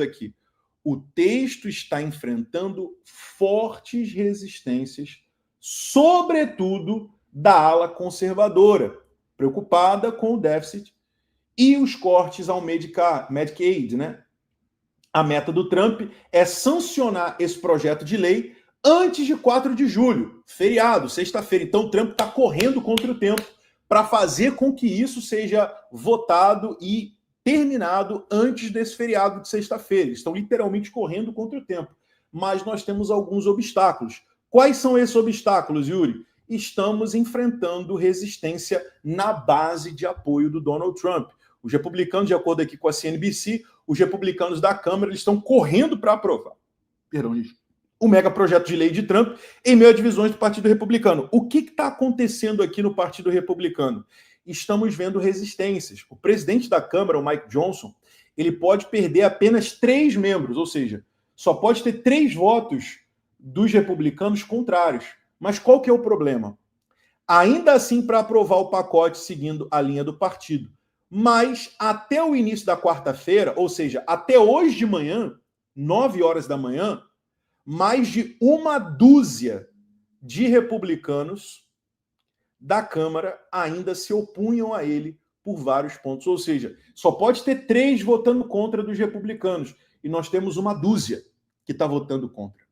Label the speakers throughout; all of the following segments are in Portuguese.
Speaker 1: aqui. O texto está enfrentando fortes resistências, sobretudo da ala conservadora, preocupada com o déficit e os cortes ao Medicaid, né? A meta do Trump é sancionar esse projeto de lei antes de 4 de julho, feriado, sexta-feira. Então o Trump está correndo contra o tempo para fazer com que isso seja votado e terminado antes desse feriado de sexta-feira. Eles estão literalmente correndo contra o tempo. Mas nós temos alguns obstáculos. Quais são esses obstáculos, Yuri? Estamos enfrentando resistência na base de apoio do Donald Trump. Os republicanos, de acordo aqui com a CNBC, os republicanos da Câmara eles estão correndo para aprovar o mega projeto de lei de Trump em meio a divisões do Partido Republicano. O que está acontecendo aqui no Partido Republicano? Estamos vendo resistências. O presidente da Câmara, o Mike Johnson, ele pode perder apenas 3 membros, ou seja, só pode ter 3 votos dos republicanos contrários. Mas qual que é o problema? Ainda assim, para aprovar o pacote seguindo a linha do partido. Mas até o início da quarta-feira, ou seja, até hoje de manhã, 9 horas da manhã, mais de 1 dúzia de republicanos da Câmara ainda se opunham a ele por vários pontos. Ou seja, só pode ter 3 votando contra dos republicanos. E nós temos 1 dúzia que está votando contra.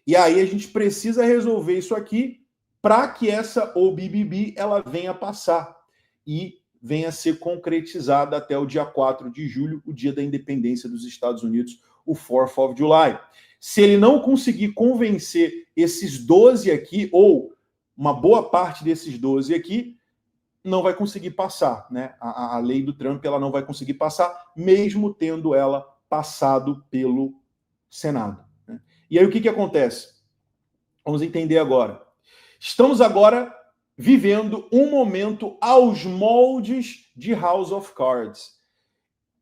Speaker 1: E aí a gente precisa resolver isso aqui para que essa OBBB ela venha passar e venha a ser concretizada até o dia 4 de julho, o dia da independência dos Estados Unidos, o 4th of July. Se ele não conseguir convencer esses 12 aqui, ou uma boa parte desses 12 aqui, não vai conseguir passar, né? A lei do Trump ela não vai conseguir passar, mesmo tendo ela passado pelo Senado. Né? E aí o que acontece? Vamos entender agora. Estamos agora vivendo um momento aos moldes de House of Cards.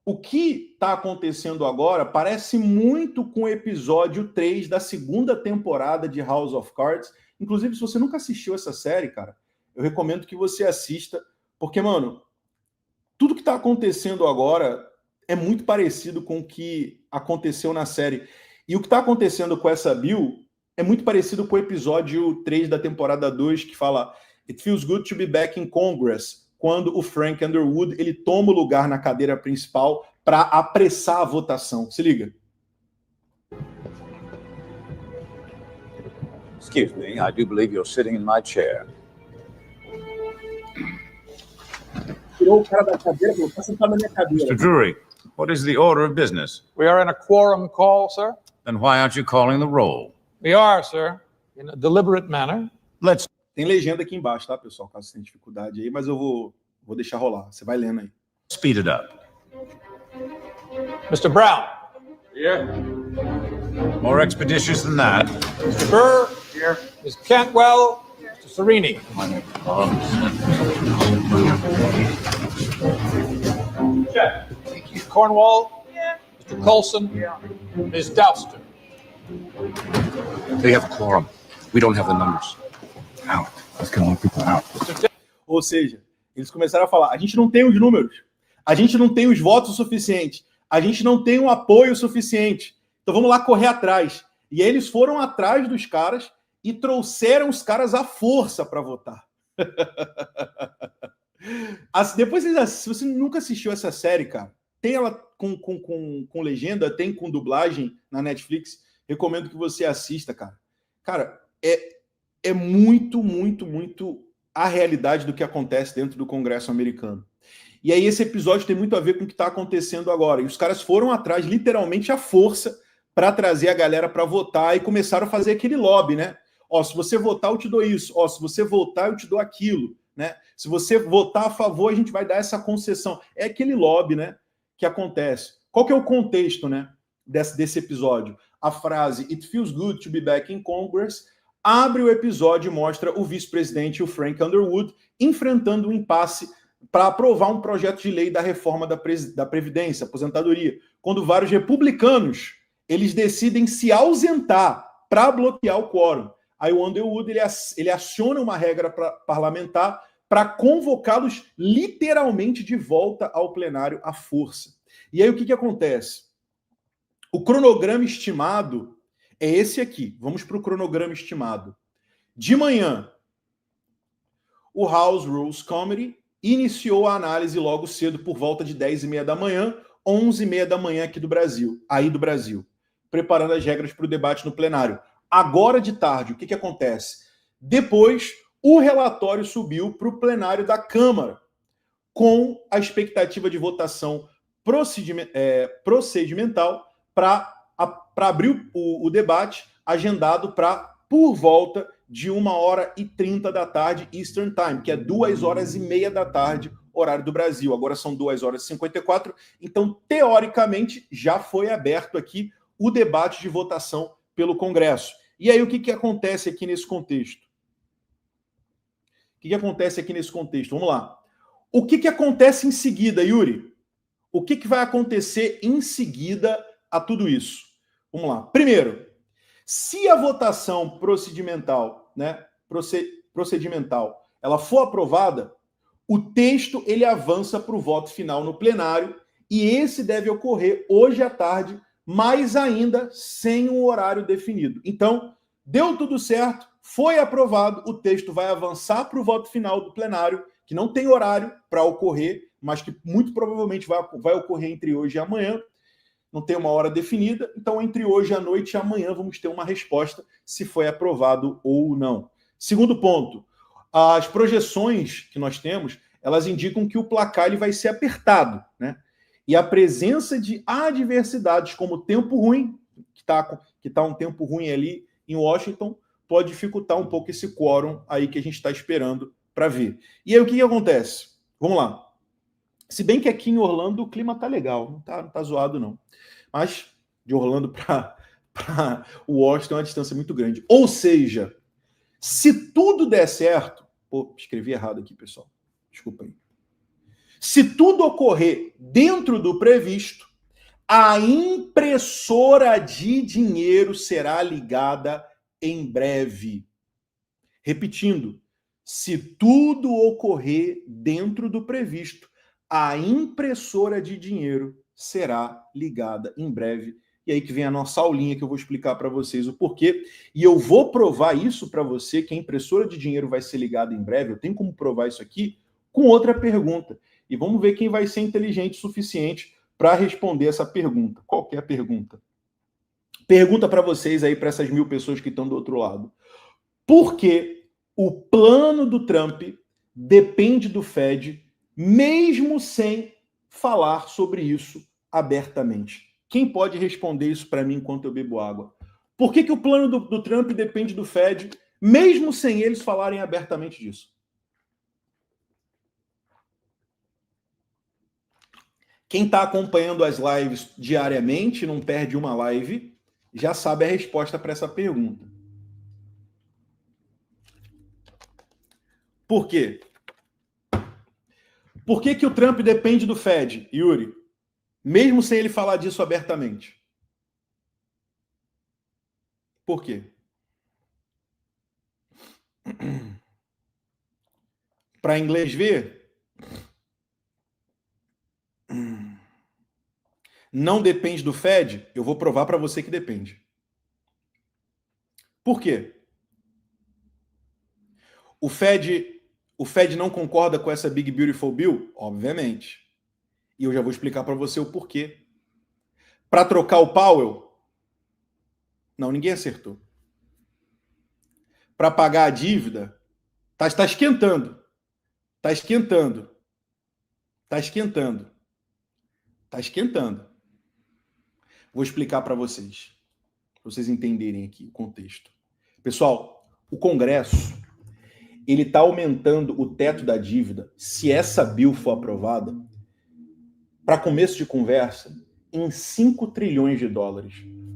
Speaker 1: O que está acontecendo agora parece muito com o episódio 3 da 2ª temporada de House of Cards. Inclusive, se você nunca assistiu essa série, cara, eu recomendo que você assista, porque, mano, tudo que está acontecendo agora é muito parecido com o que aconteceu na série. E o que está acontecendo com essa Bill é muito parecido com o episódio 3 da temporada 2, que fala It feels good to be back in Congress, quando o Frank Underwood ele toma o lugar na cadeira principal para apressar a votação. Se liga.
Speaker 2: Excuse me, I do believe you're sitting in my chair.
Speaker 1: Tirou o cara da cadeira, falou, tá sentado na minha cadeira.
Speaker 2: Mr. Drury, what is the order of business?
Speaker 3: We are in a quorum call, sir.
Speaker 2: Then why aren't you calling the roll?
Speaker 3: We are, sir, in a deliberate manner.
Speaker 2: Let's
Speaker 1: Tem legenda aqui embaixo, tá, pessoal? Caso você tenha dificuldade aí, mas eu vou deixar rolar. Você vai lendo aí.
Speaker 2: speed it up.
Speaker 3: Mr. Brown.
Speaker 4: Here.
Speaker 2: More expeditious than that.
Speaker 3: Mr. Burr. Here. Ms. Cantwell. Mr. Serini.
Speaker 4: Check.
Speaker 3: Mr. Cornwall. Mr. Colson. Ms. Douster.
Speaker 5: They have a quorum. We don't have the numbers. Out. Let's get all the people out.
Speaker 1: Ou seja, eles começaram a falar, a gente não tem os números, a gente não tem os votos suficientes, a gente não tem o apoio suficiente, então vamos lá correr atrás. E aí eles foram atrás dos caras e trouxeram os caras à força para votar. Depois, se você nunca assistiu essa série, cara, tem ela com legenda, tem com dublagem na Netflix, recomendo que você assista, cara. Cara, é muito, muito, muito a realidade do que acontece dentro do Congresso americano. E aí esse episódio tem muito a ver com o que está acontecendo agora. E os caras foram atrás, literalmente, à força, para trazer a galera para votar e começaram a fazer aquele lobby, né? Ó, se você votar, eu te dou isso. Ó, se você votar, eu te dou aquilo, né? Se você votar a favor, a gente vai dar essa concessão. É aquele lobby, né, que acontece. Qual que é o contexto, né, desse episódio? A frase It feels good to be back in Congress abre o episódio e mostra o vice-presidente, o Frank Underwood, enfrentando um impasse para aprovar um projeto de lei da reforma da Previdência, aposentadoria, quando vários republicanos eles decidem se ausentar para bloquear o quórum. Aí o Underwood ele aciona uma regra parlamentar para convocá-los literalmente de volta ao plenário à força. E aí o que acontece? O cronograma estimado é esse aqui. Vamos para o cronograma estimado. De manhã, o House Rules Committee iniciou a análise logo cedo, por volta de 10h30 da manhã, 11h30 da manhã aqui do Brasil, preparando as regras para o debate no plenário. Agora de tarde, o que acontece? Depois, o relatório subiu para o plenário da Câmara, com a expectativa de votação procedimental para abrir o debate, agendado para por volta de 1h30 da tarde Eastern Time, que é 2h30 da tarde, horário do Brasil. Agora são 2h54, então, teoricamente, já foi aberto aqui o debate de votação pelo Congresso. E aí, o que acontece aqui nesse contexto? O que acontece aqui nesse contexto? Vamos lá. O que acontece em seguida, Yuri? O que vai acontecer em seguida a tudo isso? Vamos lá. Primeiro, se a votação procedimental, ela for aprovada, o texto ele avança para o voto final no plenário, e esse deve ocorrer hoje à tarde, mas ainda sem um horário definido. Então, deu tudo certo, foi aprovado, o texto vai avançar para o voto final do plenário, que não tem horário para ocorrer, mas que muito provavelmente vai ocorrer entre hoje e amanhã. Não tem uma hora definida, então entre hoje à noite e amanhã vamos ter uma resposta se foi aprovado ou não. Segundo ponto, as projeções que nós temos, elas indicam que o placar ele vai ser apertado, né? E a presença de adversidades como tempo ruim, que tá um tempo ruim ali em Washington, pode dificultar um pouco esse quórum aí que a gente está esperando para ver. E aí o que acontece? Vamos lá. Se bem que aqui em Orlando o clima tá legal, não tá zoado não. Mas de Orlando para Washington é uma distância muito grande. Ou seja, se tudo der certo... Pô, escrevi errado aqui, pessoal. Desculpa aí. Se tudo ocorrer dentro do previsto, a impressora de dinheiro será ligada em breve. Repetindo, se tudo ocorrer dentro do previsto, a impressora de dinheiro será ligada em breve. E aí que vem a nossa aulinha que eu vou explicar para vocês o porquê. E eu vou provar isso para você, que a impressora de dinheiro vai ser ligada em breve. Eu tenho como provar isso aqui com outra pergunta. E vamos ver quem vai ser inteligente o suficiente para responder essa pergunta. Qual que é a pergunta? Pergunta para vocês aí, para essas 1000 pessoas que estão do outro lado. Por que o plano do Trump depende do Fed, mesmo sem falar sobre isso abertamente? Quem pode responder isso para mim enquanto eu bebo água? Por que o plano do Trump depende do Fed, mesmo sem eles falarem abertamente disso? Quem está acompanhando as lives diariamente, não perde uma live, já sabe a resposta para essa pergunta. Por quê? Por que o Trump depende do Fed, Yuri? Mesmo sem ele falar disso abertamente. Por quê? Para inglês ver, não depende do Fed, eu vou provar para você que depende. Por quê? O Fed não concorda com essa Big Beautiful Bill? Obviamente. E eu já vou explicar para você o porquê. Para trocar o Powell? Não, ninguém acertou. Para pagar a dívida? Tá esquentando. Tá esquentando. Tá esquentando. Tá esquentando. Vou explicar para vocês entenderem aqui o contexto. Pessoal, o Congresso, ele está aumentando o teto da dívida, se essa bill for aprovada, para começo de conversa, em 5 trilhões de dólares,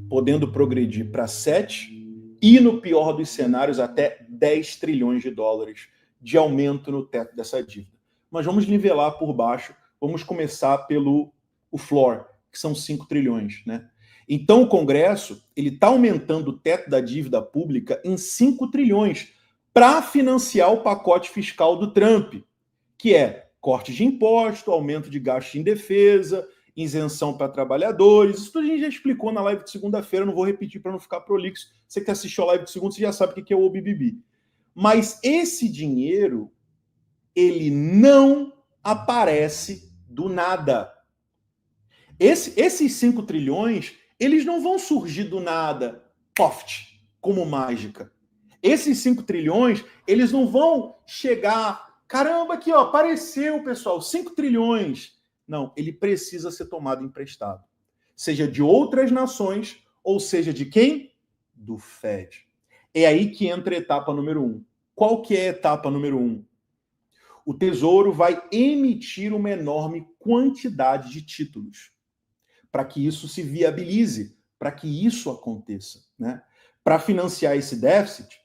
Speaker 1: podendo progredir para 7 e, no pior dos cenários, até 10 trilhões de dólares de aumento no teto dessa dívida. Mas vamos nivelar por baixo, vamos começar pelo floor, que são 5 trilhões, né? Então o Congresso, ele está aumentando o teto da dívida pública em 5 trilhões para financiar o pacote fiscal do Trump, que é corte de imposto, aumento de gasto em defesa isenção para trabalhadores. Isso tudo a gente já explicou na live de segunda-feira, não vou repetir para não ficar prolixo. Você que assistiu a live de segunda, você já sabe o que é o OBBB. Mas esse dinheiro, ele não aparece do nada. Esses 5 trilhões, eles não vão surgir do nada, poft, como mágica. Esses 5 trilhões, eles não vão chegar, caramba, aqui, ó, apareceu, pessoal, 5 trilhões. Não, ele precisa ser tomado emprestado. Seja de outras nações, ou seja de quem? Do Fed. É aí que entra a etapa número 1. Qual que é a etapa número 1? O Tesouro vai emitir uma enorme quantidade de títulos para que isso se viabilize, para que isso aconteça, né? Para financiar esse déficit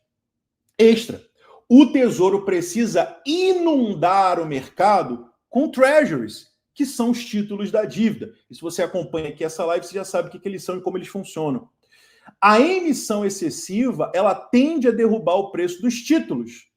Speaker 1: extra, o Tesouro precisa inundar o mercado com treasuries, que são os títulos da dívida. E se você acompanha aqui essa live, você já sabe o que eles são e como eles funcionam. A emissão excessiva, ela tende a derrubar o preço dos títulos.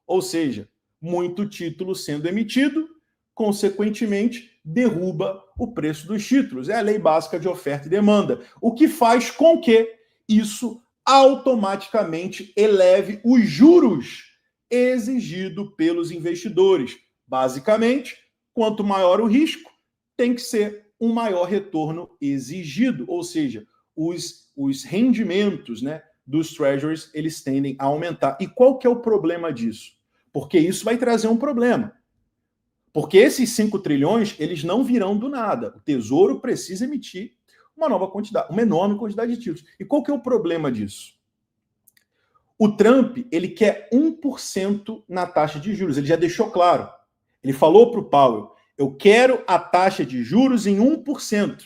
Speaker 1: Ou seja, muito título sendo emitido, consequentemente, derruba o preço dos títulos. É a lei básica de oferta e demanda. O que faz com que isso automaticamente eleve os juros exigidos pelos investidores. Basicamente, quanto maior o risco, tem que ser um maior retorno exigido. Ou seja, os rendimentos, né, dos treasuries, eles tendem a aumentar. E qual que é o problema disso? Porque isso vai trazer um problema. Porque esses 5 trilhões, eles não virão do nada. O Tesouro precisa emitir uma nova quantidade, uma enorme quantidade de títulos. E qual que é o problema disso? O Trump, ele quer 1% na taxa de juros. Ele já deixou claro. Ele falou para o Powell, eu quero a taxa de juros em 1%.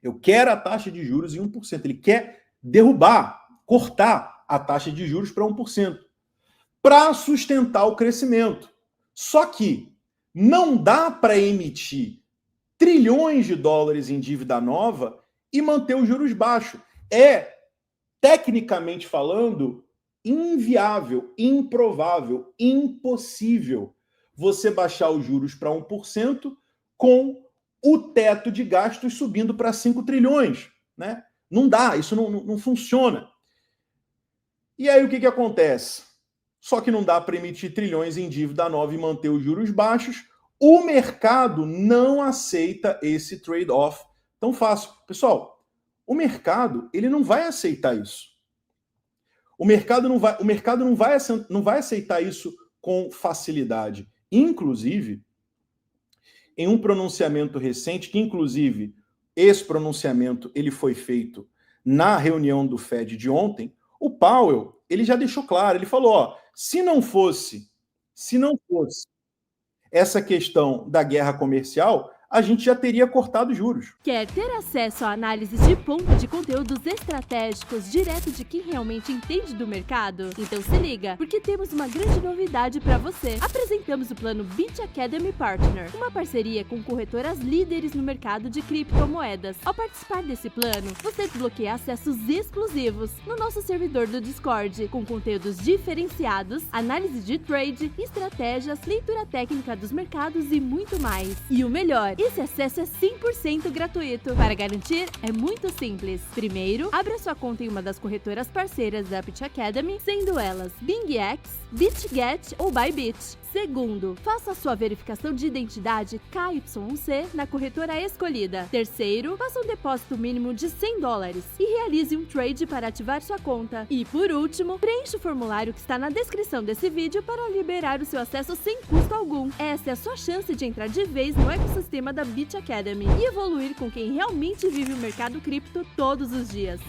Speaker 1: Eu quero a taxa de juros em 1%. Ele quer derrubar, cortar a taxa de juros para 1%. Para sustentar o crescimento. Só que não dá para emitir trilhões de dólares em dívida nova e manter os juros baixos. É, tecnicamente falando, inviável, improvável, impossível você baixar os juros para 1% com o teto de gastos subindo para 5 trilhões. Né? Não dá, isso não funciona. E aí o que acontece? Só que não dá para emitir trilhões em dívida nova e manter os juros baixos. O mercado não aceita esse trade-off tão fácil. Pessoal, o mercado ele não vai aceitar isso. O mercado não vai aceitar isso com facilidade. Inclusive, em um pronunciamento recente, que inclusive esse pronunciamento ele foi feito na reunião do Fed de ontem, o Powell ele já deixou claro, ele falou, ó, se não fosse essa questão da guerra comercial, a gente já teria cortado juros.
Speaker 6: Quer ter acesso a análises de ponta de conteúdos estratégicos direto de quem realmente entende do mercado? Então se liga, porque temos uma grande novidade para você. Apresentamos o plano Bit Academy Partner, uma parceria com corretoras líderes no mercado de criptomoedas. Ao participar desse plano, você desbloqueia acessos exclusivos no nosso servidor do Discord, com conteúdos diferenciados, análise de trade, estratégias, leitura técnica dos mercados e muito mais. E o melhor, esse acesso é 100% gratuito. Para garantir, é muito simples. Primeiro, abra sua conta em uma das corretoras parceiras da Bit Academy, sendo elas BingX, BitGet ou Bybit. Segundo, faça a sua verificação de identidade KYC na corretora escolhida. Terceiro, faça um depósito mínimo de $100 e realize um trade para ativar sua conta. E por último, preencha o formulário que está na descrição desse vídeo para liberar o seu acesso sem custo algum. Essa é a sua chance de entrar de vez no ecossistema da Bit Academy e evoluir com quem realmente vive o mercado cripto todos os dias.